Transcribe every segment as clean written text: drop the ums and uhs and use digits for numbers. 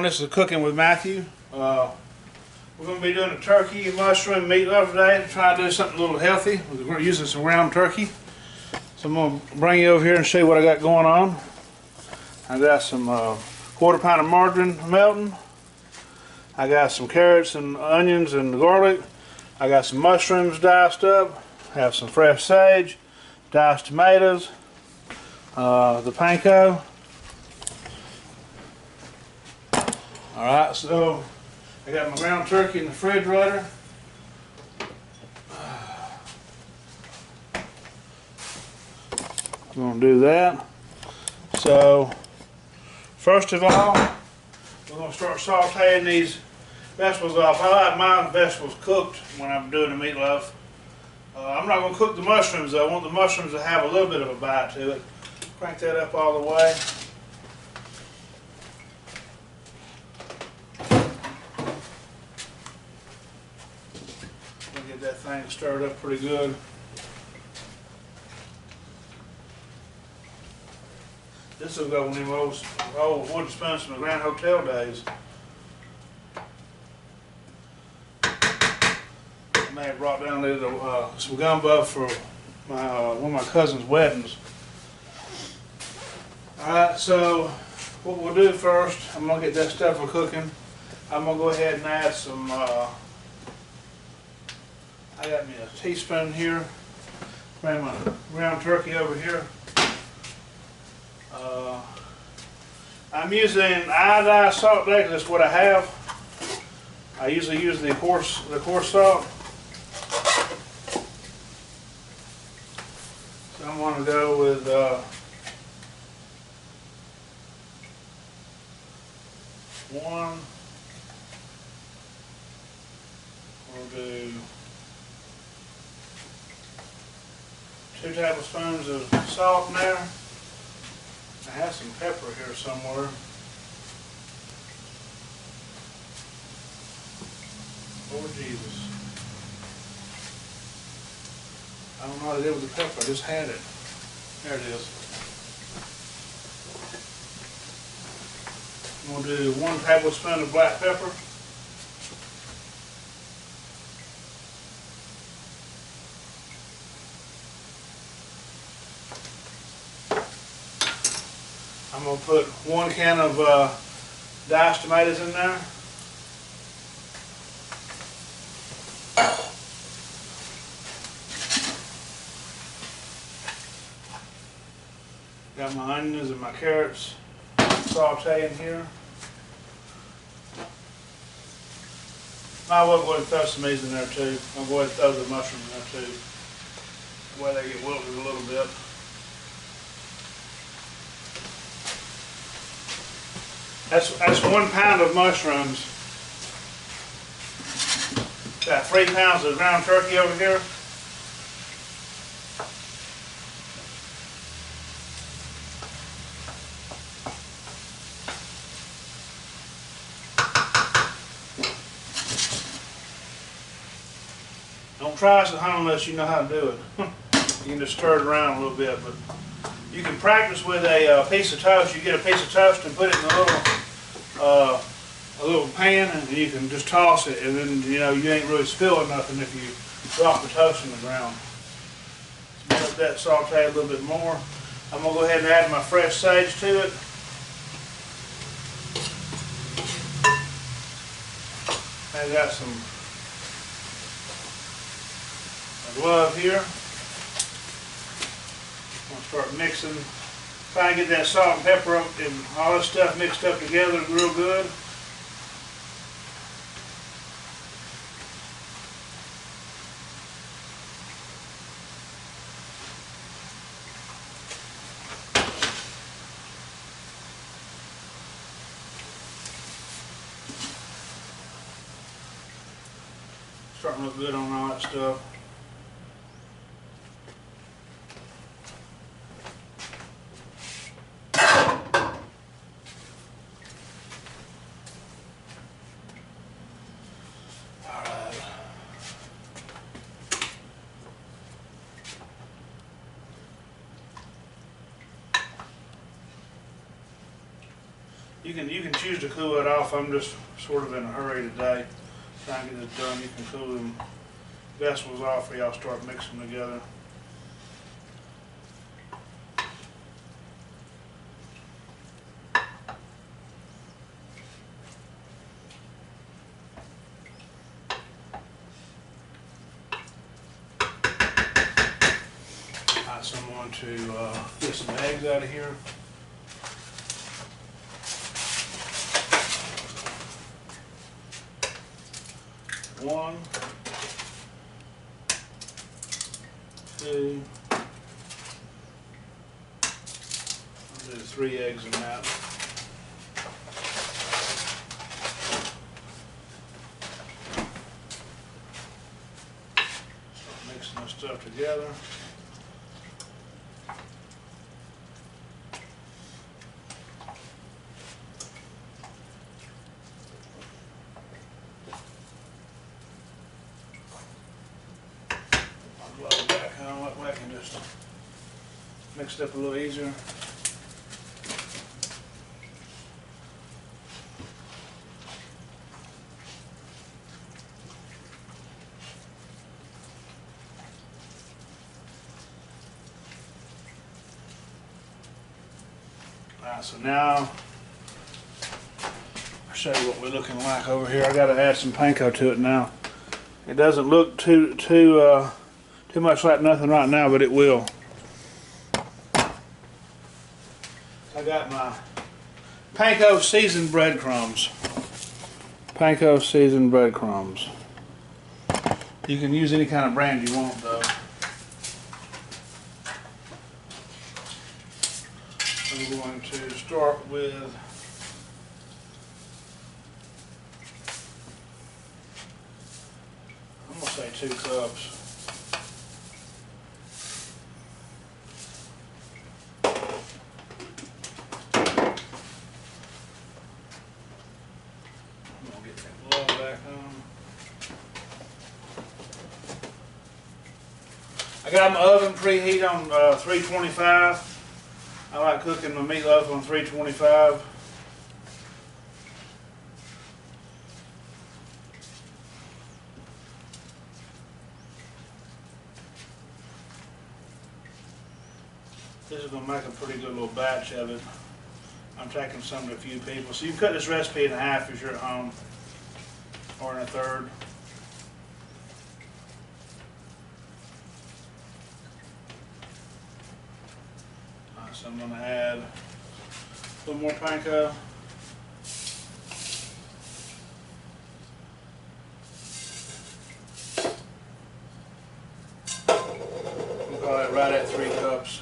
This is Cooking with Matthew. We're going to be doing a turkey mushroom meatloaf today. Try to do something a little healthy. We're using some ground turkey. So I'm going to bring you over here and show you what I got going on. I got some quarter pound of margarine melting. I got some carrots and onions and garlic. I got some mushrooms diced up. I have some fresh sage, diced tomatoes, the panko. Alright, so I got my ground turkey in the refrigerator. I'm going to do that. So, first of all, we're going to start sauteing these vegetables off. I like my vegetables cooked when I'm doing the meatloaf. I'm not going to cook the mushrooms though. I want the mushrooms to have a little bit of a bite to it. Crank that up all the way. Get that thing stirred up pretty good. This will go in them old wooden spoons from the Grand Hotel days. I may have brought down some gumbo for one of my cousin's weddings. Alright, so what we'll do first, I'm going to get that stuff for cooking. I'm going to go ahead and add some I got me a teaspoon here. Bring my ground turkey over here. I'm using iodized salt today because that's what I have. I usually use the coarse salt. So I'm going to go with one. We'll do 2 tablespoons of salt in there. I have some pepper here somewhere. Lord Jesus. I don't know what I did with the pepper, I just had it. There it is. I'm going to do 1 tablespoon of black pepper. I'm going to put 1 can of diced tomatoes in there. Got my onions and my carrots sauteing here. I will go ahead and throw some of these in there too. I'll go ahead and throw the mushrooms in there too. That way they get wilted a little bit. That's 1 pound of mushrooms. Got 3 pounds of ground turkey over here. Don't try this at home unless you know how to do it. You can just stir it around a little bit, but you can practice with a piece of toast. You get a piece of toast and put it in a little pan, and you can just toss it, and then you ain't really spilling nothing if you drop the toast in the ground. So let that saute a little bit more. I'm gonna go ahead and add my fresh sage to it. I got some glove here. I'm gonna start mixing, try and get that salt and pepper up and all this stuff mixed up together real good. Starting to look good on all that stuff. You You can choose to cool it off. I'm just sort of in a hurry today, trying to get this done. You can cool them vegetables off or y'all start mixing them together. So I'm going to get some eggs out of here. One, two, I'll do 3 eggs in that. Start mixing this stuff together. I can just mix it up a little easier. Alright, so now I'll show you what we're looking like over here. I got to add some panko to it now. It doesn't look too much like nothing right now, but it will. I got my panko seasoned breadcrumbs. Panko seasoned breadcrumbs. You can use any kind of brand you want though. I'm going to start with I'm going to say 2 cups. I got my oven preheat on 325. I like cooking my meatloaf on 325. This is going to make a pretty good little batch of it. I'm taking some to a few people. So you can cut this recipe in half if you're at home, or in a third. So I'm going to add a little more panko. We'll call it right at 3 cups.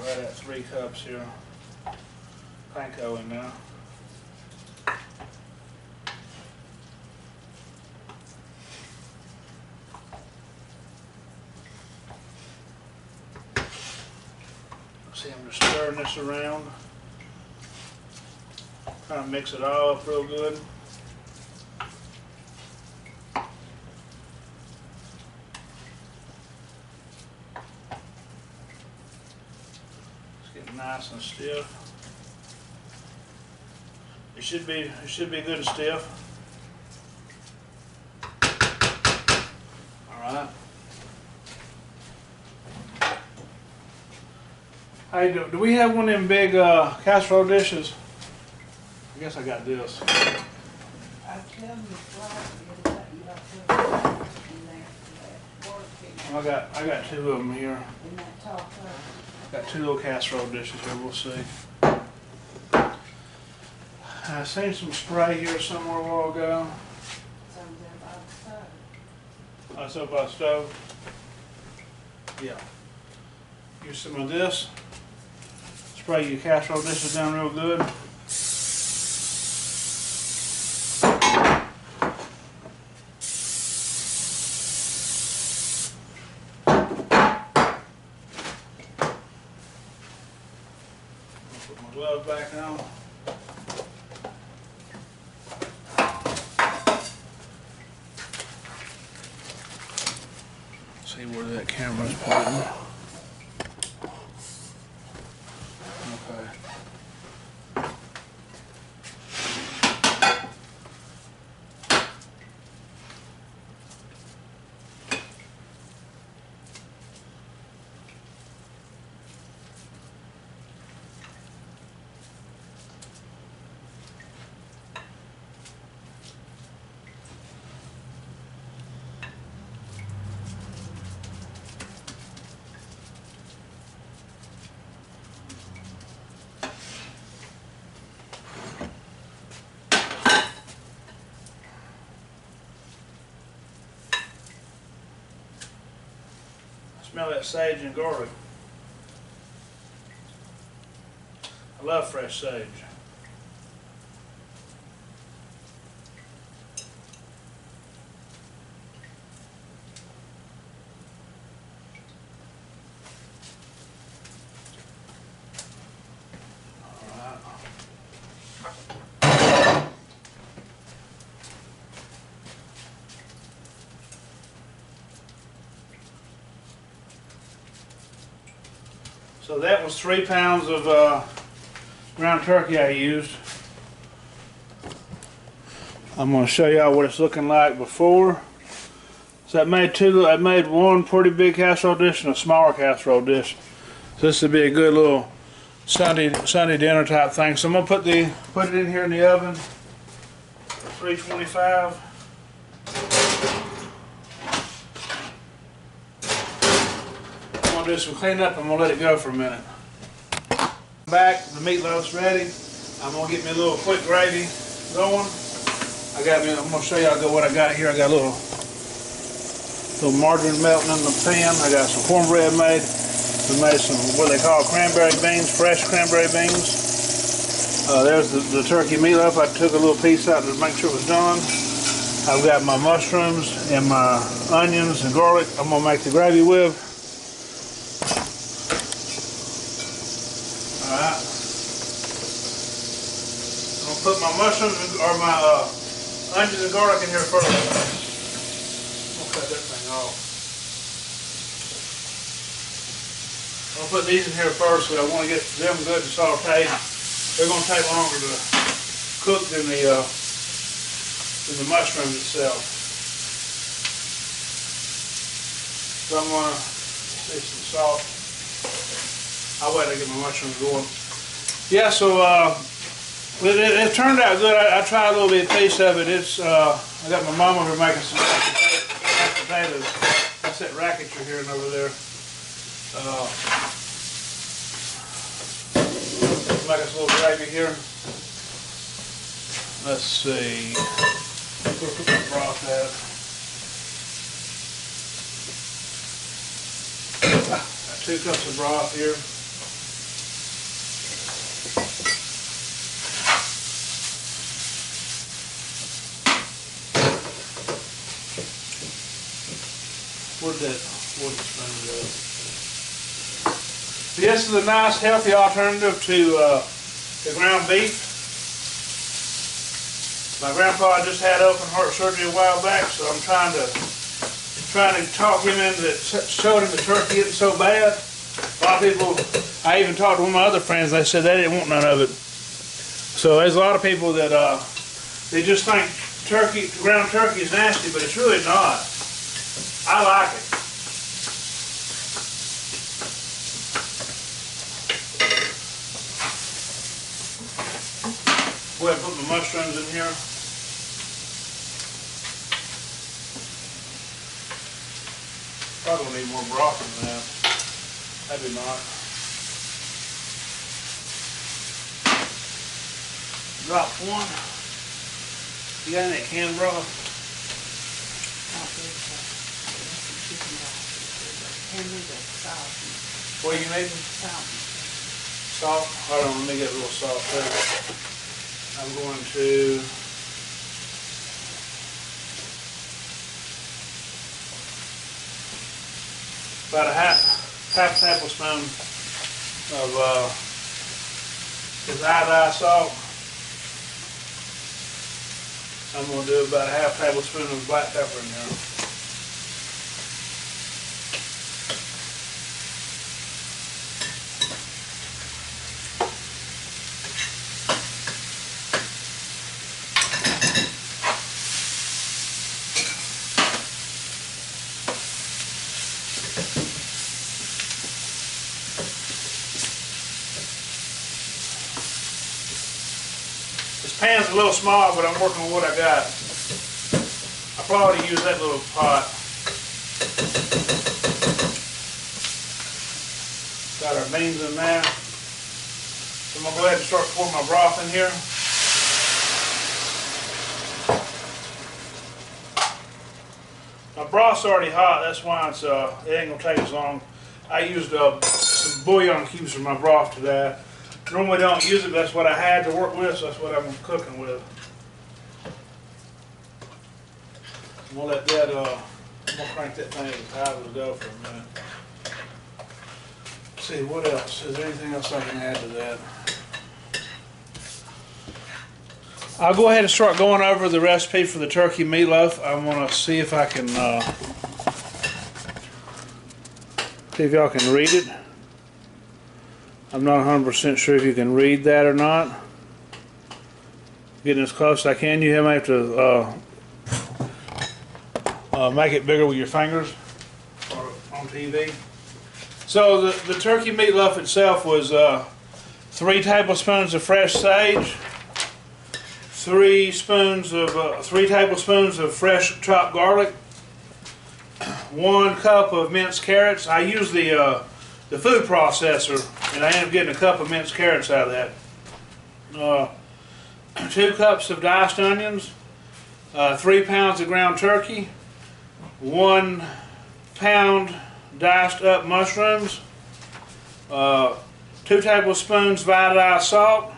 Right at 3 cups here, panko in now. See, I'm just stirring this around, trying to mix it all up real good. Nice and stiff. It should be good and stiff. All right. Hey, do we have one of them big casserole dishes? I guess I got this. I got 2 of them here. Got 2 little casserole dishes here, we'll see. I seen some spray here somewhere a while ago. Oh, it's up by the stove? Yeah. Use some of this. Spray your casserole dishes down real good. Put my glove back on. See where that camera's pointing. Okay. Smell that sage and garlic. I love fresh sage. So that was 3 pounds of ground turkey I used. I'm going to show y'all what it's looking like before. So I made one pretty big casserole dish and a smaller casserole dish. So this would be a good little Sunday dinner type thing. So I'm going to put it in here in the oven, 325. Do some cleanup. I'm gonna let it go for a minute. Back, the meatloaf's ready. I'm gonna get me a little quick gravy going. I'm gonna show y'all what I got here. I got a little margarine melting in the pan. I got some cornbread made. We made some what they call cranberry beans, fresh cranberry beans. There's the turkey meatloaf. I took a little piece out to make sure it was done. I've got my mushrooms and my onions and garlic. I'm gonna make the gravy with. Alright, I'm going to put my mushrooms or my onions and garlic in here first. I'm going to cut that thing off. I'm going to put these in here first because I want to get them good and sauteed. They're going to take longer to cook than the mushrooms itself. So I'm going to see some salt. I'll wait to get my mushrooms going. Yeah, so it turned out good. I tried a little bit of piece of it. I got my mom over here making some mashed potatoes. That's that racket you're hearing over there. Make us a little gravy here. Let's see. We'll put the broth out. 2 cups of broth here. Where'd that wooden spoon go? This is a nice, healthy alternative to ground beef. My grandpa just had open heart surgery a while back, so I'm trying to talk him into it. Showed him the turkey isn't so bad. A lot of people, I even talked to one of my other friends, they said they didn't want none of it. So there's a lot of people that they just think ground turkey is nasty, but it's really not. I like it. Go ahead and put my mushrooms in here. Probably need more broth than that. Maybe not. Drop one. You got any canned broth? What do you need? Salt. Hold on, let me get a little salt there. I'm going to about a half tablespoon of is iodized salt. I'm going to do about a half tablespoon of black pepper in there. This pan's a little small, but I'm working with what I got. I probably use that little pot. Got our beans in there. So I'm going to go ahead and start pouring my broth in here. My broth's already hot, that's why it's, it ain't going to take as long. I used some bouillon cubes for my broth today. Normally don't use it, but that's what I had to work with, so that's what I'm cooking with. I'm gonna let that, I'm gonna crank that thing as high as it'll go for a minute. Let's see, what else? Is there anything else I can add to that? I'll go ahead and start going over the recipe for the turkey meatloaf. I want to see if I can, see if y'all can read it. I'm not 100% sure if you can read that or not. Getting as close as I can. You might have to make it bigger with your fingers or on TV. So the turkey meatloaf itself was 3 tablespoons of fresh sage, 3 tablespoons of fresh chopped garlic, 1 cup of minced carrots. I use the food processor, and I end up getting a cup of minced carrots out of that. 2 cups of diced onions, 3 pounds of ground turkey, 1 pound diced up mushrooms, 2 tablespoons of iodized salt,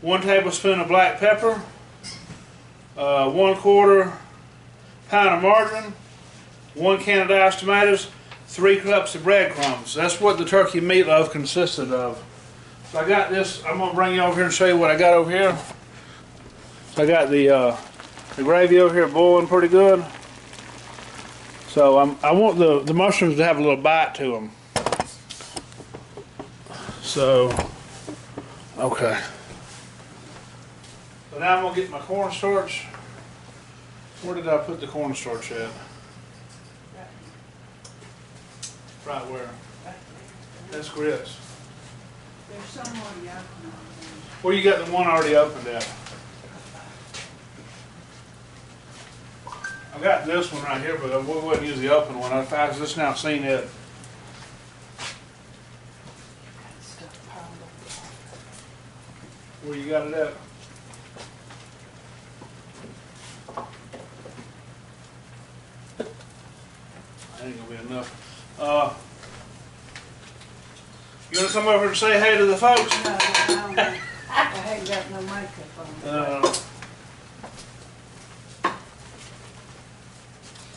1 tablespoon of black pepper, 1/4 pound of margarine, 1 can of diced tomatoes, 3 cups of breadcrumbs. That's what the turkey meatloaf consisted of. So I got this. I'm going to bring you over here and show you what I got over here. So I got the gravy over here boiling pretty good. So I want the mushrooms to have a little bite to them. So, okay. So now I'm going to get my cornstarch. Where did I put the cornstarch at? Right where? That's grits. There's some already open. Well, you got the one already opened at. I got this one right here, but we wouldn't use the open one. I've just now seen it. Where you got it at? That ain't gonna be enough. You want to come over and say hey to the folks? No, I haven't got no makeup on.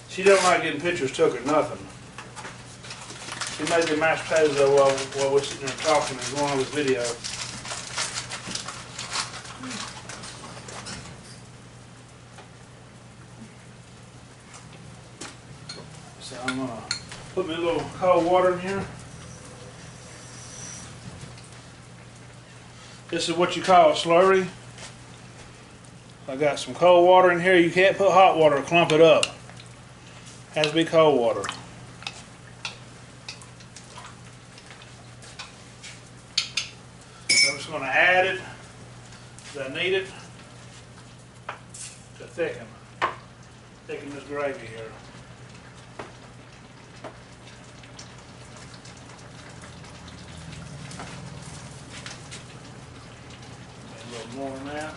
She don't like getting pictures took or nothing. She made the mashed potatoes though while we're sitting there talking and going on this video. So I'm gonna put me a little cold water in here. This is what you call a slurry. I got some cold water in here. You can't put hot water or clump it up. Has to be cold water. I'm just going to add it as I need it to thicken this gravy here. A little more than that.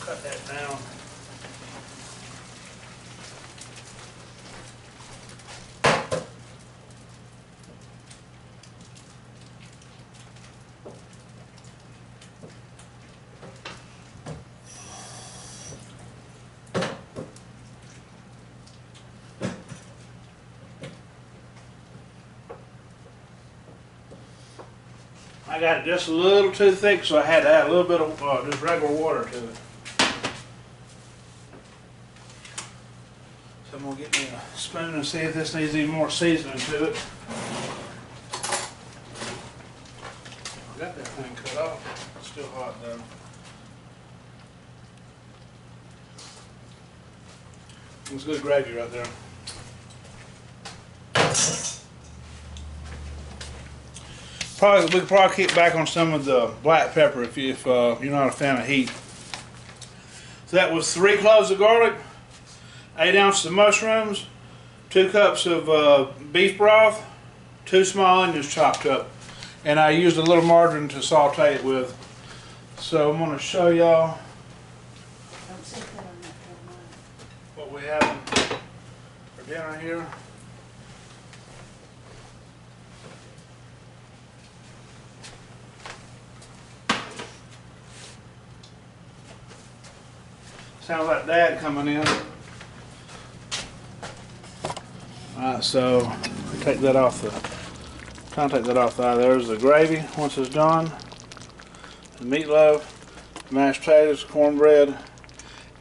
Cut that down. I got it just a little too thick, so I had to add a little bit of just regular water to it. So I'm gonna get me a spoon and see if this needs any more seasoning to it. I got that thing cut off. It's still hot though. It's good gravy right there. Probably we could probably kick back on some of the black pepper if you're not a fan of heat. So that was 3 cloves of garlic, 8 ounces of mushrooms, 2 cups of beef broth, 2 small onions chopped up, and I used a little margarine to saute it with. So I'm going to show y'all Don't sit there on that for what we have for dinner here. Sounds like Dad coming in. Alright, so take that off the. Trying to take that off the eye. There's the gravy once it's done. The meatloaf, mashed potatoes, cornbread,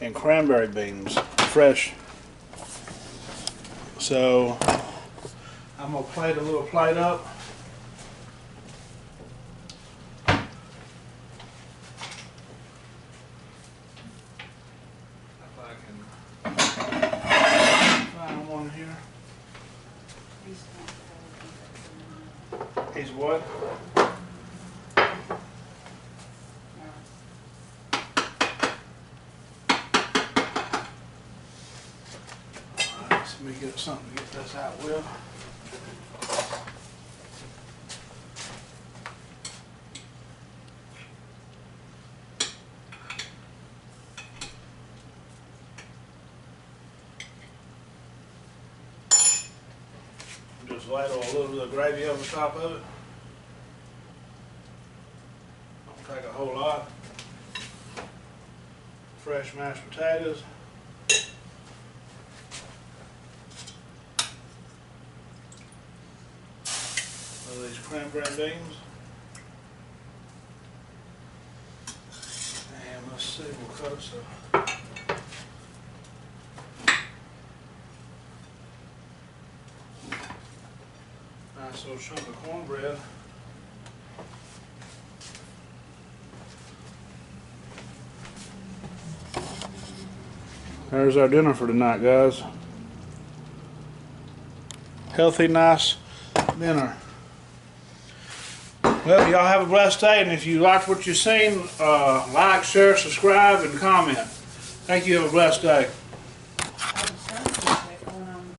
and cranberry beans, fresh. So I'm gonna plate a little plate up. He's what? Alright, so let me get something to get this out with. Just ladle a little bit of gravy over the top of it. Don't take a whole lot. Fresh mashed potatoes. These cranberry beans. And let's see, we'll cut it so. Nice little chunk of cornbread. There's our dinner for tonight, guys. Healthy, nice dinner. Well, y'all have a blessed day, and if you liked what you've seen, like, share, subscribe, and comment. Thank you. Have a blessed day.